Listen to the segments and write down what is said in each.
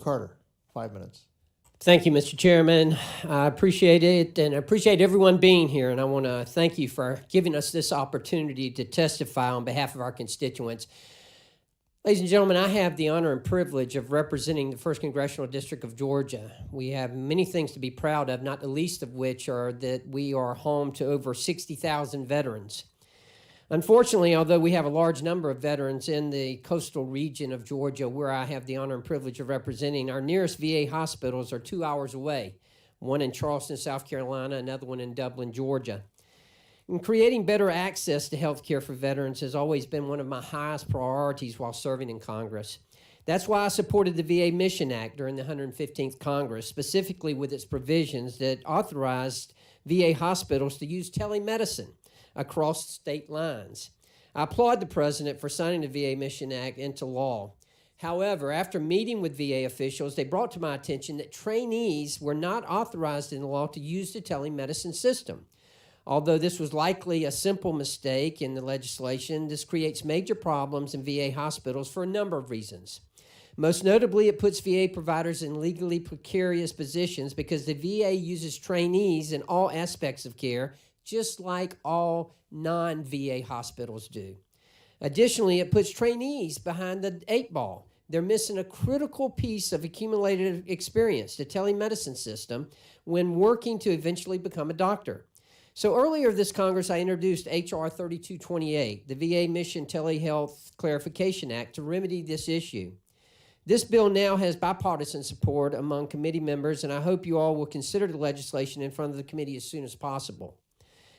Carter, 5 minutes. Thank you, Mr. Chairman. I appreciate it, and I appreciate everyone being here, and I want to thank you for giving us this opportunity to testify on behalf of our constituents. Ladies and gentlemen, I have the honor and privilege of representing the 1st Congressional District of Georgia. We have many things to be proud of, not the least of which are that we are home to over 60,000 veterans. Unfortunately, although we have a large number of veterans in the coastal region of Georgia, where I have the honor and privilege of representing, our nearest VA hospitals are 2 hours away, one in Charleston, South Carolina, another one in Dublin, Georgia. And creating better access to health care for veterans has always been one of my highest priorities while serving in Congress. That's why I supported the VA Mission Act during the 115th Congress, specifically with its provisions that authorized VA hospitals to use telemedicine across state lines. I applaud the President for signing the VA Mission Act into law. However, after meeting with VA officials, they brought to my attention that trainees were not authorized in the law to use the telemedicine system. Although this was likely a simple mistake in the legislation, this creates major problems in VA hospitals for a number of reasons. Most notably, it puts VA providers in legally precarious positions because the VA uses trainees in all aspects of care, just like all non-VA hospitals do. Additionally, it puts trainees behind the 8 ball. They're missing a critical piece of accumulated experience, the telemedicine system, when working to eventually become a doctor. So earlier this Congress, I introduced H.R. 3228, the VA Mission Telehealth Clarification Act, to remedy this issue. This bill now has bipartisan support among committee members, and I hope you all will consider the legislation in front of the committee as soon as possible.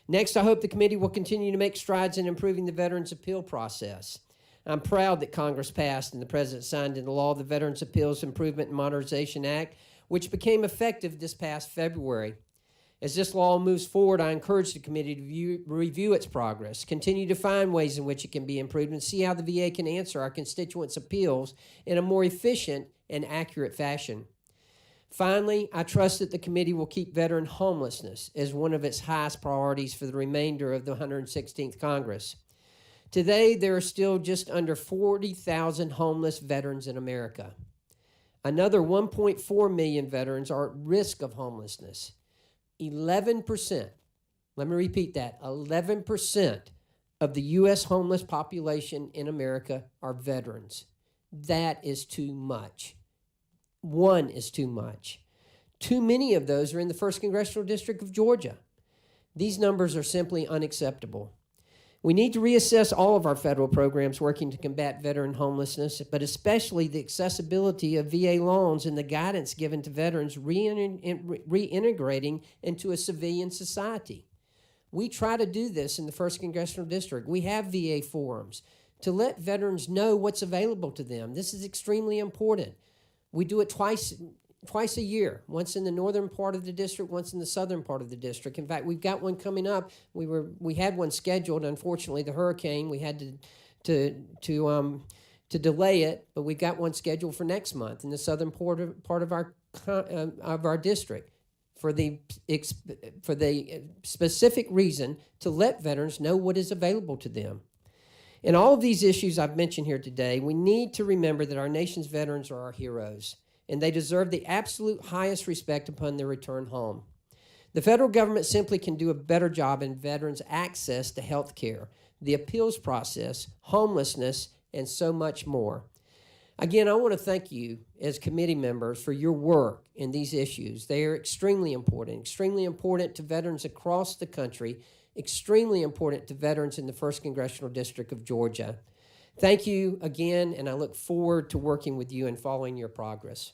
Next, I hope the committee will continue to make strides in improving the Veterans Appeal process. I'm proud that Congress passed and the President signed into law the Veterans Appeals Improvement and Modernization Act, which became effective this past February. As this law moves forward, I encourage the committee to review its progress, continue to find ways in which it can be improved, and see how the VA can answer our constituents' appeals in a more efficient and accurate fashion. Finally, I trust that the committee will keep veteran homelessness as one of its highest priorities for the remainder of the 116th Congress. Today, there are still just under 40,000 homeless veterans in America. Another 1.4 million veterans are at risk of homelessness. 11%, let me repeat that, 11% of the U.S. homeless population in America are veterans. That is too much. One is too much. Too many of those are in the 1st Congressional District of Georgia. These numbers are simply unacceptable. We need to reassess all of our federal programs working to combat veteran homelessness, but especially the accessibility of VA loans and the guidance given to veterans reintegrating into a civilian society. We try to do this in the 1st Congressional District. We have VA forums to let veterans know what's available to them. This is extremely important. We do it twice a year, once in the northern part of the district, once in the southern part of the district. In fact, we've got one coming up. We had one scheduled. Unfortunately, the hurricane, we had to delay it, but we've got one scheduled for next month in the southern part of our district for the specific reason to let veterans know what is available to them. In all of these issues I've mentioned here today, we need to remember that our nation's veterans are our heroes, and they deserve the absolute highest respect upon their return home. The federal government simply can do a better job in veterans' access to health care, the appeals process, homelessness, and so much more. Again, I want to thank you as committee members for your work in these issues. They are extremely important to veterans across the country, extremely important to veterans in the 1st Congressional District of Georgia. Thank you again, and I look forward to working with you and following your progress.